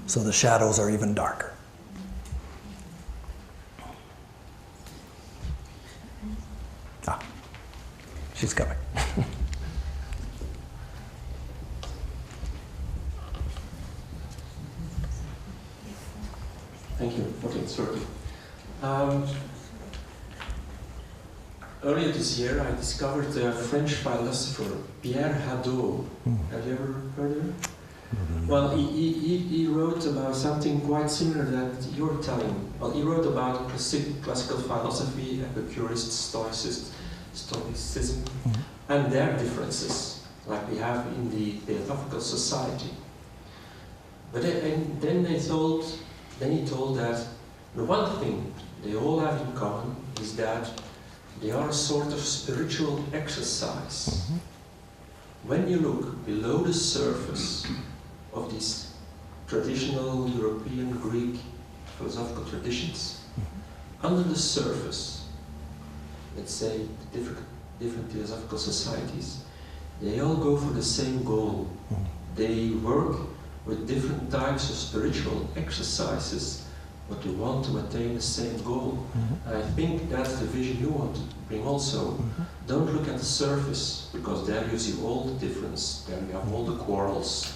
So the shadows are even darker. She's coming. Thank you. Okay, sorry. Earlier this year, I discovered a French philosopher, Pierre Hadot. Have you ever heard of him? Well, he wrote about something quite similar that you're telling. Well, he wrote about classical philosophy, Epicurist, Stoicism, and their differences, like we have in the Theosophical Society. But then he told that the one thing they all have in common is that they are a sort of spiritual exercise. When you look below the surface of these traditional European Greek philosophical traditions, under the surface, let's say different theosophical societies, they all go for the same goal. They work with different types of spiritual exercises, but they want to attain the same goal. And I think that's the vision you want to bring also. Don't look at the surface, because there you see all the difference, there you have all the quarrels.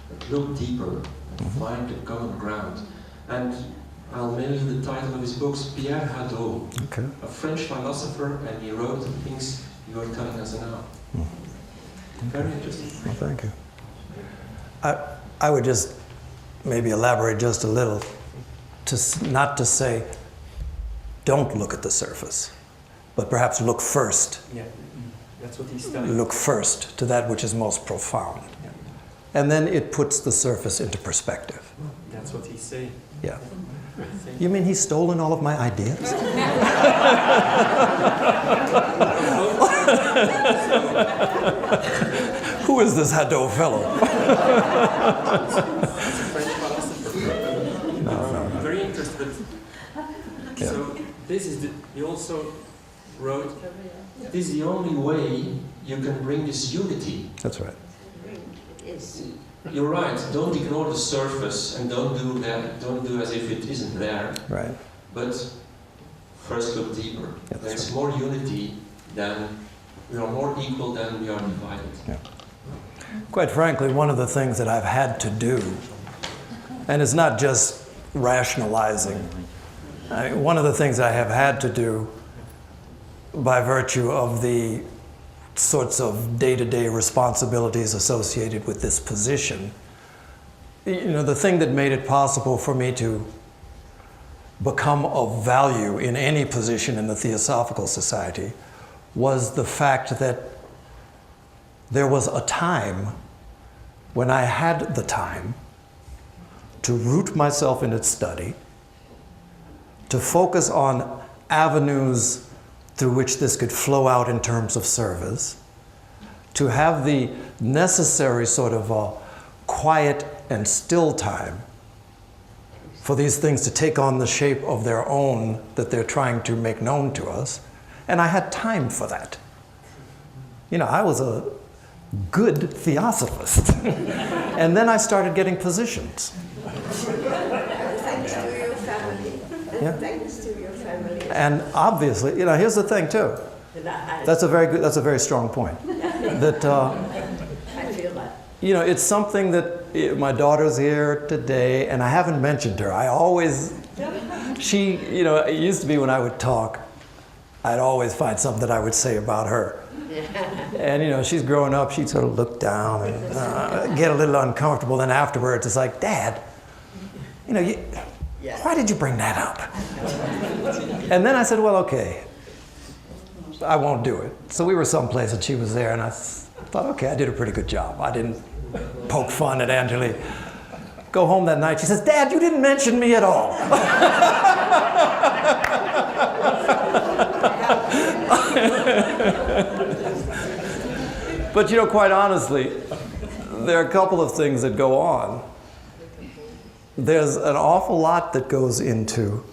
But look deeper and find the common ground. And I'll mail you the title of his books, Pierre Hadot, a French philosopher, and he wrote the things you are telling us now. Very interesting. Well, thank you. I would just maybe elaborate just a little, not to say don't look at the surface, but perhaps look first. Yeah, that's what he's studying. Look first to that which is most profound. Yeah. And then it puts the surface into perspective. That's what he's saying. Yeah. You mean he's stolen all of my ideas? Who is this Hadot fellow? No. Very interested. Yeah. So this is he also wrote, this is the only way you can bring this unity. That's right. You're right, don't ignore the surface and don't do as if it isn't there. Right. But first look deeper. Yeah, that's There's right. more unity than, we are more equal than we are divided. Yeah. Quite frankly, one of the things that I've had to do, and it's not just rationalizing, one of the things I have had to do by virtue of the sorts of day-to-day responsibilities associated with this position, the thing that made it possible for me to become of value in any position in the Theosophical Society was the fact that there was a time when I had the time to root myself in its study, to focus on avenues through which this could flow out in terms of service, to have the necessary sort of quiet and still time for these things to take on the shape of their own that they're trying to make known to us. And I had time for that. I was a good theosophist. And then I started getting positions. Thanks to your family. Yeah. Thanks to your family. And obviously, here's the thing too. That's a very strong point. That I feel that. it's something that my daughter's here today, and I haven't mentioned her. She, it used to be when I would talk, I'd always find something that I would say about her. And she's growing up, she'd sort of look down and get a little uncomfortable. Then afterwards, it's like, Dad, why did you bring that up? And then I said, well, okay, I won't do it. So we were someplace and she was there, and I thought, okay, I did a pretty good job. I didn't poke fun at Angelique. Go home that night, she says, Dad, you didn't mention me at all. But quite honestly, there are a couple of things that go on. There's an awful lot that goes into,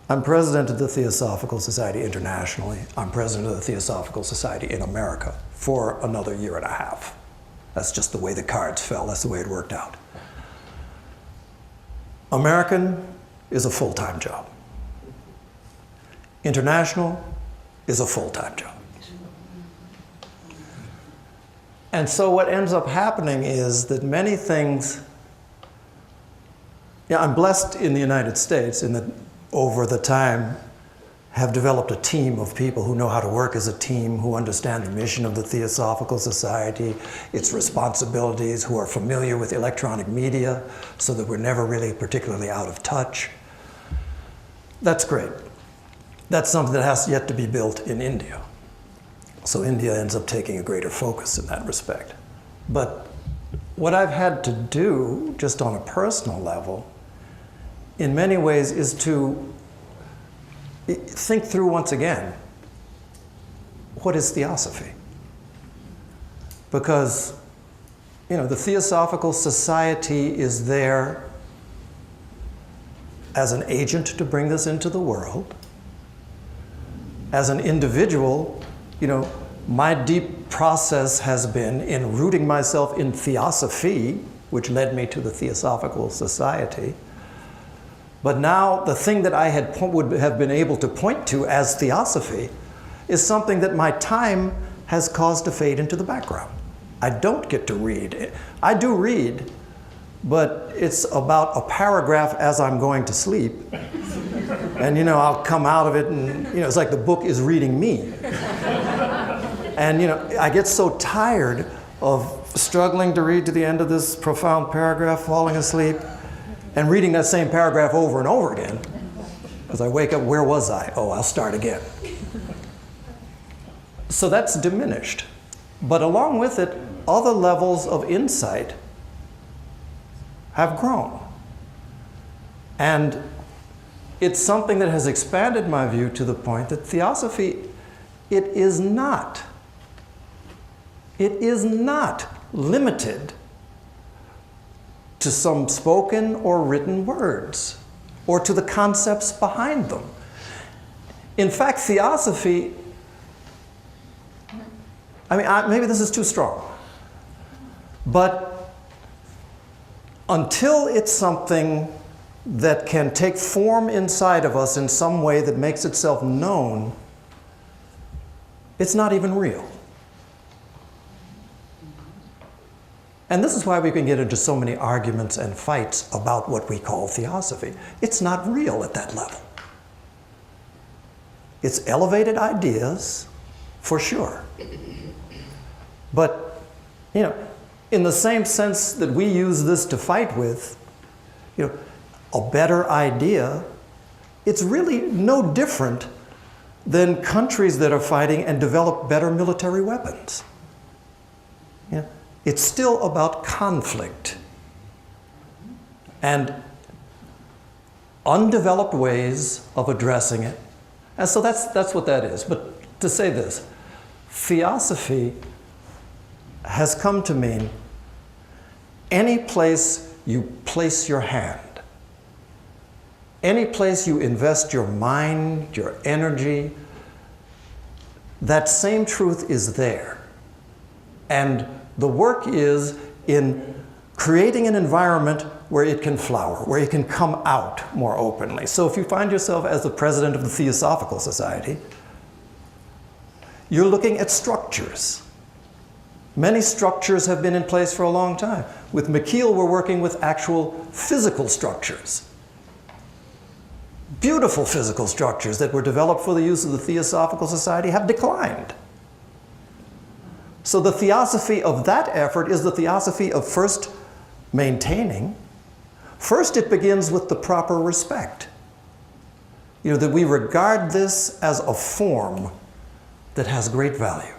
I'm president of the Theosophical Society internationally. I'm president of the Theosophical Society in America for another year and a half. That's just the way the cards fell. That's the way it worked out. American is a full-time job. International is a full-time job. And so what ends up happening is that many things, I'm blessed in the United States in that over the time have developed a team of people who know how to work as a team, who understand the mission of the Theosophical Society, its responsibilities, who are familiar with electronic media so that we're never really particularly out of touch. That's great. That's something that has yet to be built in India. So India ends up taking a greater focus in that respect. But what I've had to do, just on a personal level, in many ways is to think through once again, what is Theosophy? Because, the Theosophical Society is there as an agent to bring this into the world. As an individual, my deep process has been in rooting myself in Theosophy, which led me to the Theosophical Society. But now the thing that I would have been able to point to as Theosophy is something that my time has caused to fade into the background. I don't get to read. I do read, but it's about a paragraph as I'm going to sleep. And I'll come out of it and it's like the book is reading me. And I get so tired of struggling to read to the end of this profound paragraph, falling asleep, and reading that same paragraph over and over again. Because I wake up, where was I? Oh, I'll start again. So that's diminished. But along with it, other levels of insight have grown. And it's something that has expanded my view to the point that theosophy, it is not limited to some spoken or written words or to the concepts behind them. In fact, theosophy, maybe this is too strong, but until it's something that can take form inside of us in some way that makes itself known, it's not even real. And this is why we can get into so many arguments and fights about what we call theosophy. It's not real at that level. It's elevated ideas, for sure. But, in the same sense that we use this to fight with, a better idea, it's really no different than countries that are fighting and develop better military weapons. It's still about conflict and undeveloped ways of addressing it. And so that's what that is. But to say this, theosophy has come to mean any place you place your hand, any place you invest your mind, your energy, that same truth is there. And the work is in creating an environment where it can flower, where it can come out more openly. So if you find yourself as the president of the Theosophical Society, you're looking at structures. Many structures have been in place for a long time. With McKeel, we're working with actual physical structures. Beautiful physical structures that were developed for the use of the Theosophical Society have declined. So the theosophy of that effort is the theosophy of first maintaining. First, it begins with the proper respect. That we regard this as a form that has great value.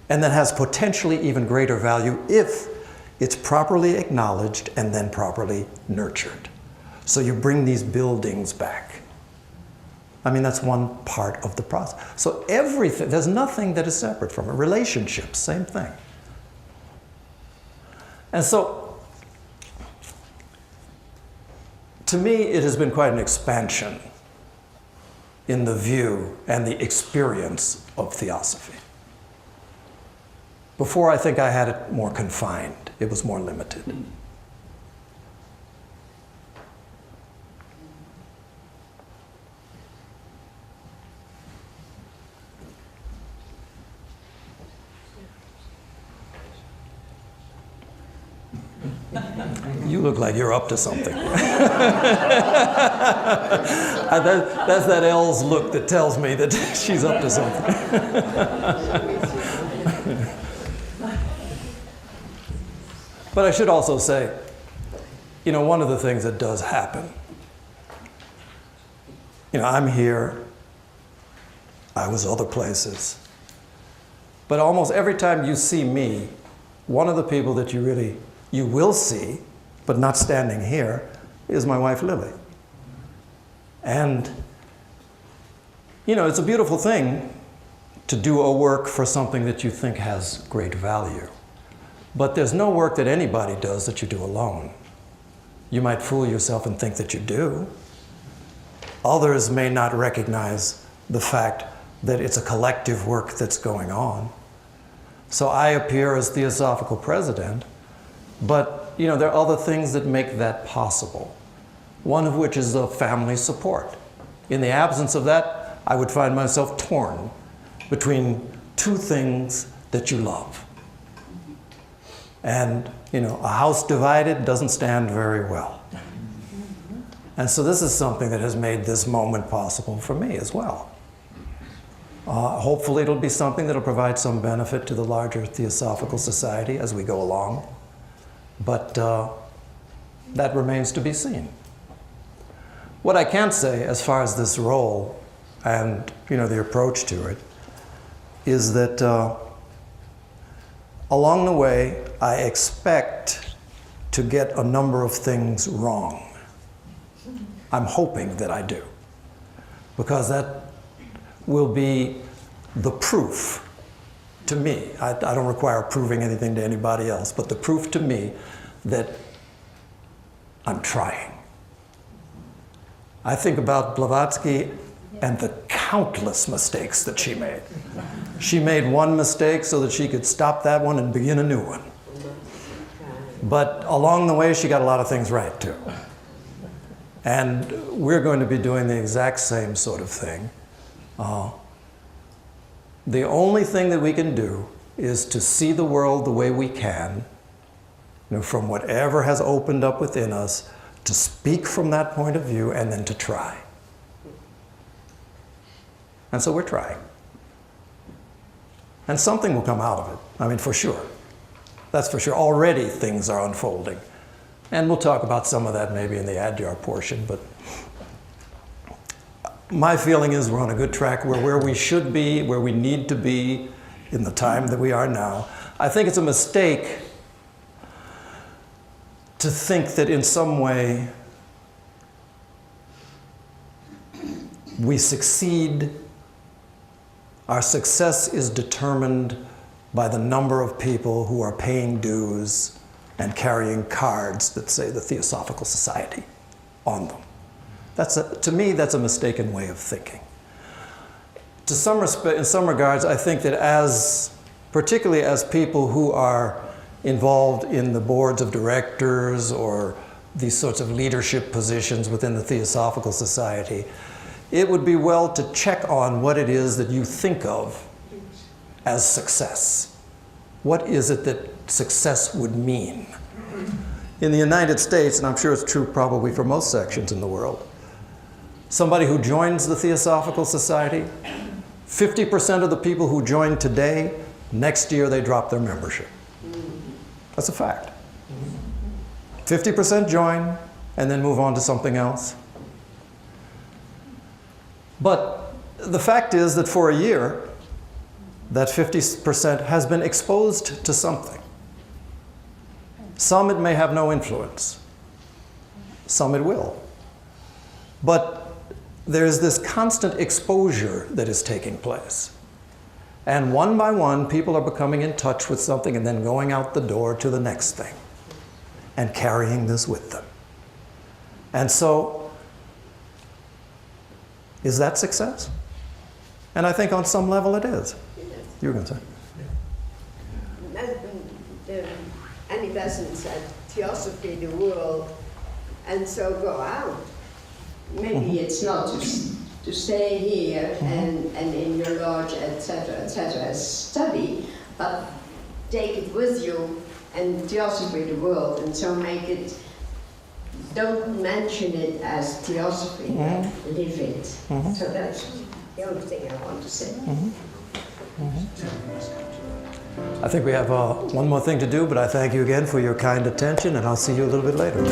And that has potentially even greater value if it's properly acknowledged and then properly nurtured. So you bring these buildings back. That's one part of the process. So everything, there's nothing that is separate from it. Relationships, same thing. And so, to me, it has been quite an expansion in the view and the experience of theosophy. Before, I think I had it more confined. It was more limited. You look like you're up to something. That's that Elle's look that tells me that she's up to something. But I should also say, one of the things that does happen, I'm here, I was other places, but almost every time you see me, one of the people that you will see, but not standing here, is my wife Lily. And, it's a beautiful thing to do a work for something that you think has great value. But there's no work that anybody does that you do alone. You might fool yourself and think that you do. Others may not recognize the fact that it's a collective work that's going on. So I appear as Theosophical president, but there are other things that make that possible. One of which is the family support. In the absence of that, I would find myself torn between two things that you love. And, a house divided doesn't stand very well. And so this is something that has made this moment possible for me as well. Hopefully it'll be something that'll provide some benefit to the larger Theosophical Society as we go along. But that remains to be seen. What I can say as far as this role and the approach to it is that along the way I expect to get a number of things wrong. I'm hoping that I do, because that will be the proof to me. I don't require proving anything to anybody else, but the proof to me that I'm trying. I think about Blavatsky and the countless mistakes that she made. She made one mistake so that she could stop that one and begin a new one. But along the way, she got a lot of things right, too. And we're going to be doing the exact same sort of thing. The only thing that we can do is to see the world the way we can, from whatever has opened up within us, to speak from that point of view, and then to try. And so we're trying. And something will come out of it. I mean, for sure. That's for sure. Already things are unfolding. And we'll talk about some of that maybe in the Adyar portion, but my feeling is we're on a good track. We're where we should be, where we need to be in the time that we are now. I think it's a mistake to think that in some way we succeed. Our success is determined by the number of people who are paying dues and carrying cards that say the Theosophical Society on them. To me, that's a mistaken way of thinking. In some regards, I think that particularly as people who are involved in the boards of directors or these sorts of leadership positions within the Theosophical Society, it would be well to check on what it is that you think of as success. What is it that success would mean? In the United States, and I'm sure it's true probably for most sections in the world, somebody who joins the Theosophical Society, 50% of the people who join today, next year they drop their membership. That's a fact. 50% join and then move on to something else. But the fact is that for a year, that 50% has been exposed to something. Some it may have no influence. Some it will. But there's this constant exposure that is taking place. And one by one, people are becoming in touch with something and then going out the door to the next thing and carrying this with them. And so, is that success? And I think on some level it is. You were going to say? Any lessons at Theosophy, the world, and so go out. Maybe it's not to stay here and in your lodge, etc., study, but take it with you and Theosophy, the world, and so make it. Don't mention it as Theosophy, live it. So that's the only thing I want to say. I think we have one more thing to do, but I thank you again for your kind attention, and I'll see you a little bit later.